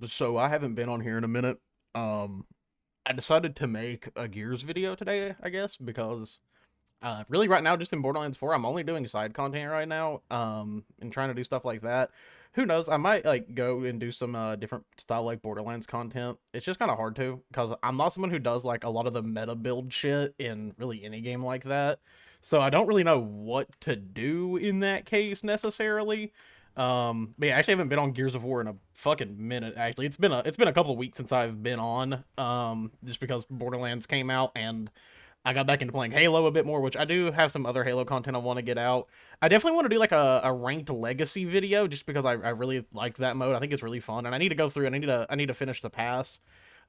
So I haven't been on here in a minute. Um, I decided to make a Gears video today, I guess, because really right now, just in Borderlands 4, I'm only doing side content right now. And trying to do stuff like that. Who knows? I might like go and do some different style like Borderlands content. It's just kind of hard to because I'm not someone who does like a lot of the meta build shit in really any game like that. So I don't really know what to do in that case necessarily. But yeah, I actually haven't been on Gears of War in a fucking minute. Actually, it's been a couple of weeks since I've been on. Just because Borderlands came out and I got back into playing Halo a bit more, which I do have some other Halo content I want to get out. I definitely want to do like a ranked legacy video just because I really like that mode. I think it's really fun, and I need to go through and I need to finish the pass.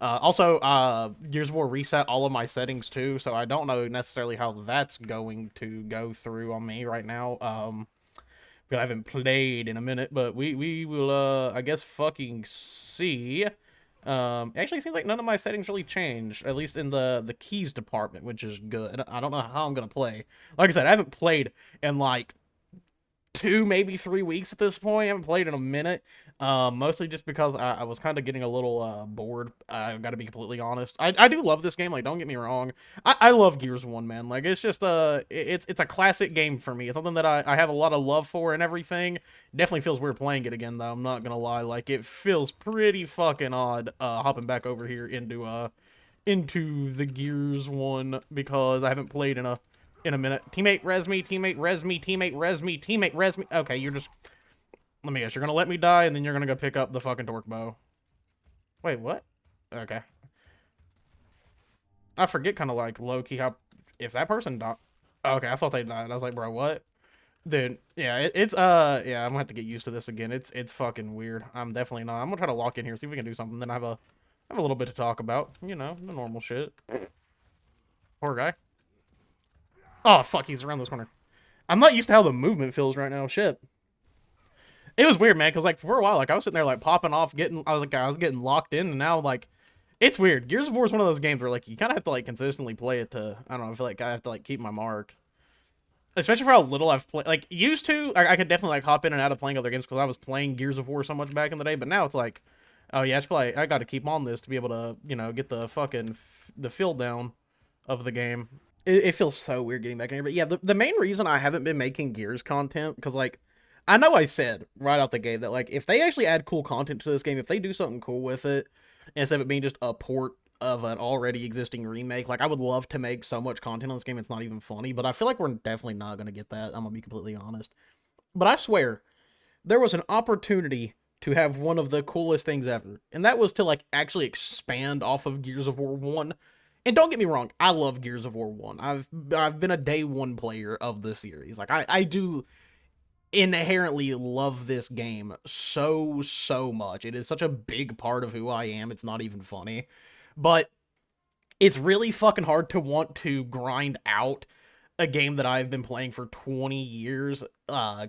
Also, Gears of War reset all of my settings too, so I don't know necessarily how that's going to go through on me right now. Because I haven't played in a minute, but we will I guess fucking see. Actually, it seems like none of my settings really changed, at least in the keys department, which is good. I don't know how I'm gonna play. Like I said, I haven't played in like 2, maybe 3 weeks at this point. I haven't played in a minute. Mostly just because I was kind of getting a little bored. I gotta be completely honest. I do love this game. Like, don't get me wrong. I love Gears 1, man. Like, it's just it's a classic game for me. It's something that I have a lot of love for and everything. Definitely feels weird playing it again though. I'm not gonna lie. Like, it feels pretty fucking odd hopping back over here into the Gears 1 because I haven't played in a minute. Teammate res me, teammate res me, teammate res me, teammate res me. Okay, you're just... Let me guess. You're gonna let me die, and then you're gonna go pick up the fucking torque bow. Wait, what? Okay. I forget kind of like low-key how... If that person died... Okay, I thought they died. I was like, bro, what? Dude, yeah, yeah, I'm gonna have to get used to this again. It's fucking weird. I'm definitely not. I'm gonna try to lock in here, see if we can do something. Then I have a little bit to talk about. You know, the normal shit. Poor guy. Oh, fuck, he's around this corner. I'm not used to how the movement feels right now. Shit. It was weird, man, because like for a while, like I was sitting there like popping off, I was getting locked in, and now like it's weird. Gears of War is one of those games where like you kind of have to like consistently play it to I don't know. I feel like I have to like keep my mark, especially for how little I've played. Like used to, I could definitely like hop in and out of playing other games because I was playing Gears of War so much back in the day. But now it's like, oh yeah, I got to keep on this to be able to get the fucking the feel down of the game. It feels so weird getting back in here. But yeah, the main reason I haven't been making Gears content, because like, I know I said right out the gate that like, if they actually add cool content to this game, if they do something cool with it, instead of it being just a port of an already existing remake, like I would love to make so much content on this game, it's not even funny. But I feel like we're definitely not going to get that. I'm going to be completely honest. But I swear, there was an opportunity to have one of the coolest things ever, and that was to like actually expand off of Gears of War 1. And don't get me wrong, I love Gears of War 1. I've been a day one player of the series. Like I do inherently love this game so much. It is such a big part of who I am. It's not even funny. But it's really fucking hard to want to grind out a game that I've been playing for 20 years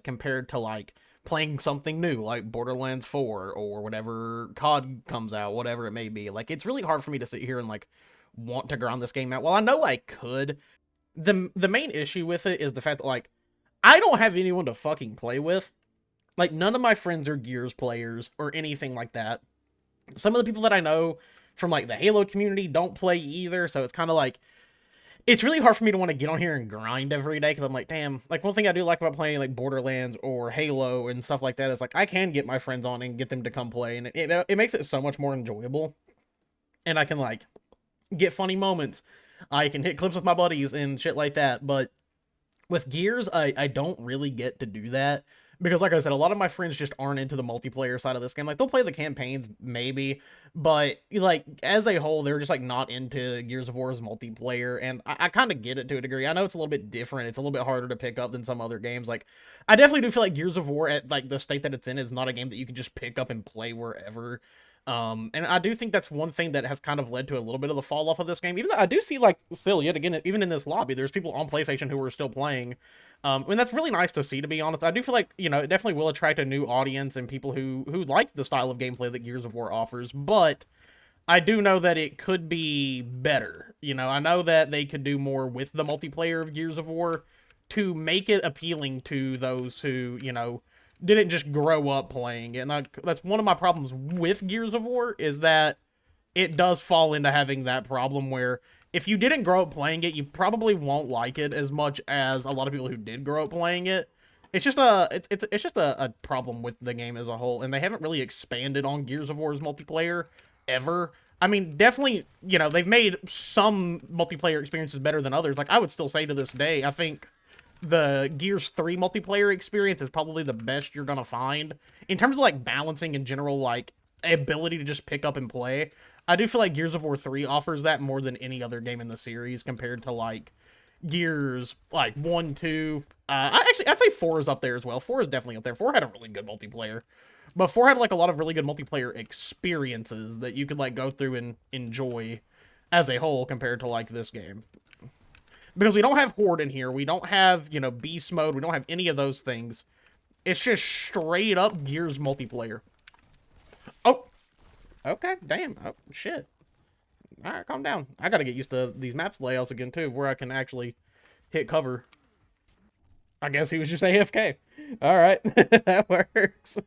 compared to like playing something new like Borderlands 4 or whatever COD comes out, whatever it may be. Like it's really hard for me to sit here and like want to grind this game out. Well, I know I could. The main issue with it is the fact that like I don't have anyone to fucking play with. Like none of my friends are Gears players or anything like that. Some of the people that I know from like the Halo community don't play either, so it's kind of like it's really hard for me to want to get on here and grind every day because I'm like, damn. Like one thing I do like about playing like Borderlands or Halo and stuff like that is like I can get my friends on and get them to come play, and it makes it so much more enjoyable. And I can like get funny moments. I can hit clips with my buddies and shit like that. But with Gears, I don't really get to do that because, like I said, a lot of my friends just aren't into the multiplayer side of this game. Like they'll play the campaigns maybe, but like as a whole, they're just like not into Gears of War's multiplayer. And I kind of get it to a degree. I know it's a little bit different. It's a little bit harder to pick up than some other games. Like I definitely do feel like Gears of War at like the state that it's in is not a game that you can just pick up and play wherever. And I do think that's one thing that has kind of led to a little bit of the fall off of this game. Even though I do see like still yet again, even in this lobby, there's people on PlayStation who are still playing. And that's really nice to see, to be honest. I do feel like, it definitely will attract a new audience and people who like the style of gameplay that Gears of War offers, but I do know that it could be better. I know that they could do more with the multiplayer of Gears of War to make it appealing to those who, didn't just grow up playing it. And that's one of my problems with Gears of War, is that it does fall into having that problem where if you didn't grow up playing it, you probably won't like it as much as a lot of people who did grow up playing it. It's just a problem with the game as a whole, and they haven't really expanded on Gears of War's multiplayer ever. I mean, definitely, you know, they've made some multiplayer experiences better than others. Like, I would still say to this day, I think the Gears 3 multiplayer experience is probably the best you're gonna find. In terms of, like, balancing in general, like, ability to just pick up and play, I do feel like Gears of War 3 offers that more than any other game in the series compared to, like, Gears, like, 1, 2. I'd say 4 is up there as well. 4 is definitely up there. 4 had a really good multiplayer. But 4 had, like, a lot of really good multiplayer experiences that you could, like, go through and enjoy as a whole compared to, like, this game. Because we don't have Horde in here. We don't have, you know, Beast Mode. We don't have any of those things. It's just straight up Gears multiplayer. Oh! Okay, damn. Oh, shit. Alright, calm down. I gotta get used to these maps layouts again, too, where I can actually hit cover. I guess he was just AFK. Alright, that works.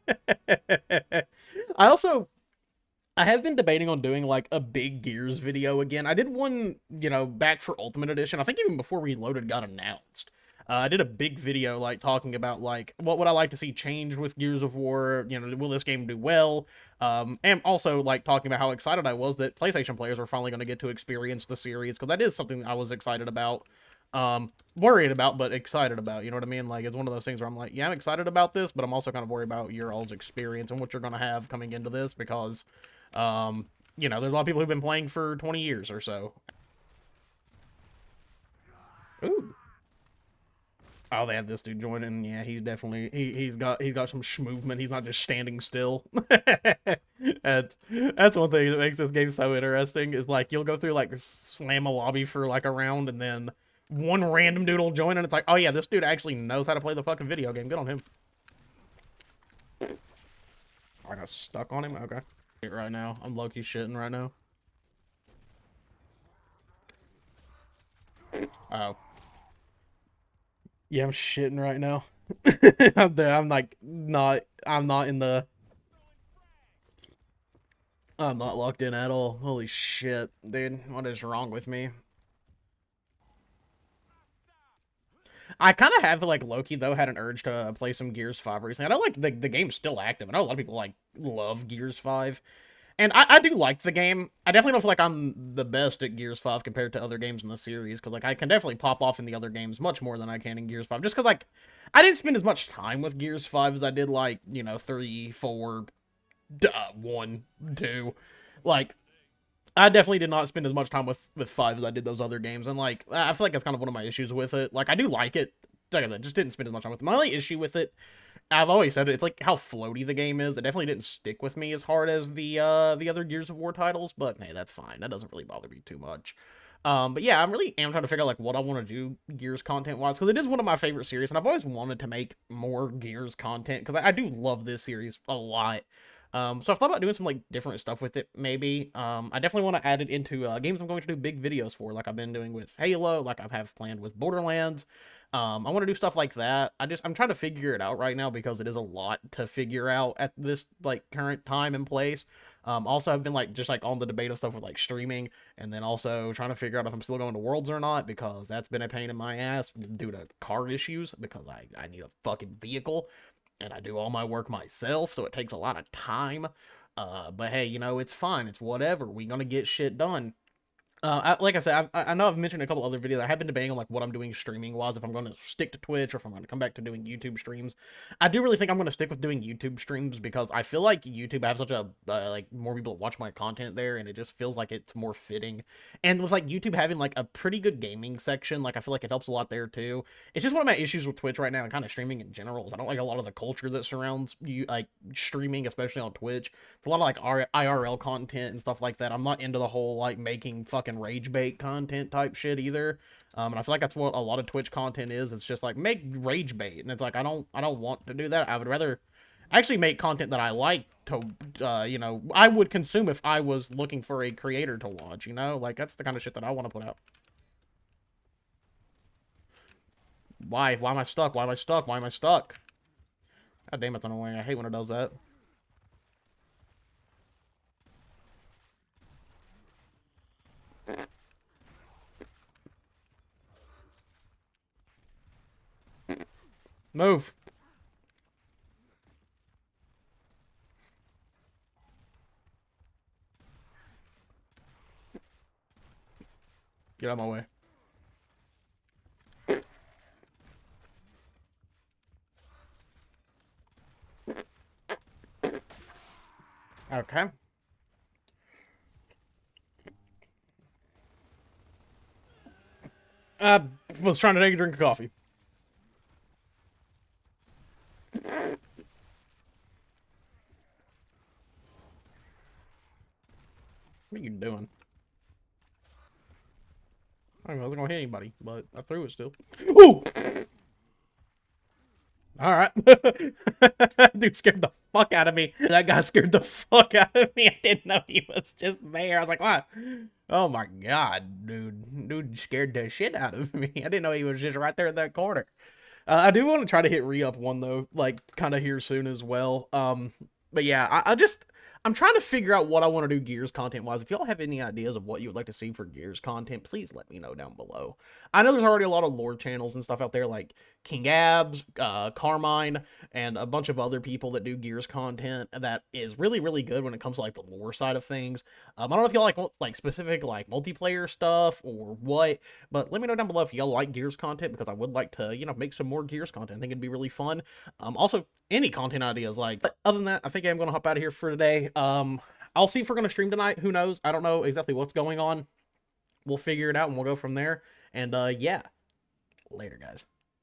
I have been debating on doing, like, a big Gears video again. I did one, you know, back for Ultimate Edition. I think even before Reloaded got announced. I did a big video, like, talking about, like, what would I like to see change with Gears of War? You know, will this game do well? And also, like, talking about how excited I was that PlayStation players were finally going to get to experience the series, because that is something I was excited about. Worried about, but excited about, you know what I mean? Like, it's one of those things where I'm like, yeah, I'm excited about this, but I'm also kind of worried about your all's experience and what you're going to have coming into this, because, you know, there's a lot of people who've been playing for 20 years or so. Ooh. Oh, they had this dude joining. Yeah, he's definitely he's got some schmovement. He's not just standing still. That's one thing that makes this game so interesting. Is like you'll go through like slam a lobby for like a round, and then one random dude will join, and it's like, oh yeah, this dude actually knows how to play the fucking video game. Good on him. I got stuck on him. Okay. Right now, I'm low-key shitting right now. Oh. Yeah, I'm shitting right now. I'm there. I'm not in the. I'm not locked in at all. Holy shit, dude. What is wrong with me? I kind of have, like, Loki, though, had an urge to play some Gears 5 recently. I know, like, the game's still active. I know a lot of people, like, love Gears 5. And I do like the game. I definitely don't feel like I'm the best at Gears 5 compared to other games in the series, because, like, I can definitely pop off in the other games much more than I can in Gears 5. Just because, like, I didn't spend as much time with Gears 5 as I did, like, you know, 3, 4, 1, 2. Like, I definitely did not spend as much time with 5 as I did those other games, and, like, I feel like that's kind of one of my issues with it. Like, I do like it. Like I said, just didn't spend as much time with it. My only issue with it, I've always said it, it's like how floaty the game is. It definitely didn't stick with me as hard as the other Gears of War titles, but hey, that's fine. That doesn't really bother me too much. But yeah, I'm really trying to figure out like what I want to do Gears content wise, because it is one of my favorite series, and I've always wanted to make more Gears content because I do love this series a lot. So I've thought about doing some like different stuff with it. Maybe I definitely want to add it into games I'm going to do big videos for, like I've been doing with Halo, like I have planned with Borderlands. I want to do stuff like that. I'm trying to figure it out right now because it is a lot to figure out at this like current time and place. Also I've been like just like on the debate of stuff with like streaming, and then also trying to figure out if I'm still going to Worlds or not, because that's been a pain in my ass due to car issues, because I need a fucking vehicle and I do all my work myself, so it takes a lot of time. But hey, you know, it's fine. It's whatever. We're gonna get shit done. Like I said, I know I've mentioned a couple other videos. I have been debating on like what I'm doing streaming wise, if I'm going to stick to Twitch or if I'm going to come back to doing YouTube streams. I do really think I'm going to stick with doing YouTube streams because I feel like YouTube, I have such a like more people watch my content there, and it just feels like it's more fitting. And with like YouTube having like a pretty good gaming section, like I feel like it helps a lot there too. It's just one of my issues with Twitch right now and kind of streaming in general is I don't like a lot of the culture that surrounds you like streaming, especially on Twitch. It's a lot of like IRL content and stuff like that. I'm not into the whole like making fucking rage bait content type shit either. And I feel like that's what a lot of Twitch content is. It's just like make rage bait, and it's like I don't want to do that. I would rather actually make content that I like to, you know, I would consume if I was looking for a creator to watch. You know, like that's the kind of shit that I want to put out. Why? Why am I stuck? Why am I stuck? Why am I stuck? God damn, it's annoying. I hate when it does that. Move. Get out of my way. Okay. Was trying to take a drink of coffee. What are you doing? I wasn't gonna hit anybody, but I threw it still. Ooh! Alright. Dude scared the fuck out of me. That guy scared the fuck out of me. I didn't know he was just there. I was like, what? Oh my god, dude. Dude scared the shit out of me. I didn't know he was just right there in that corner. I do want to try to hit re-up one though, like kind of here soon as well. But yeah, I'm trying to figure out what I want to do Gears content wise. If y'all have any ideas of what you would like to see for Gears content, please let me know down below. I know there's already a lot of lore channels and stuff out there like King Abs, Carmine, and a bunch of other people that do Gears content that is really, really good when it comes to like the lore side of things. I don't know if y'all like specific like multiplayer stuff or what, but let me know down below if y'all like Gears content because I would like to, you know, make some more Gears content. I think it'd be really fun. Also, any content ideas like. But other than that, I think I'm gonna hop out of here for today. I'll see if we're gonna stream tonight. Who knows? I don't know exactly what's going on. We'll figure it out and we'll go from there. And yeah, later, guys.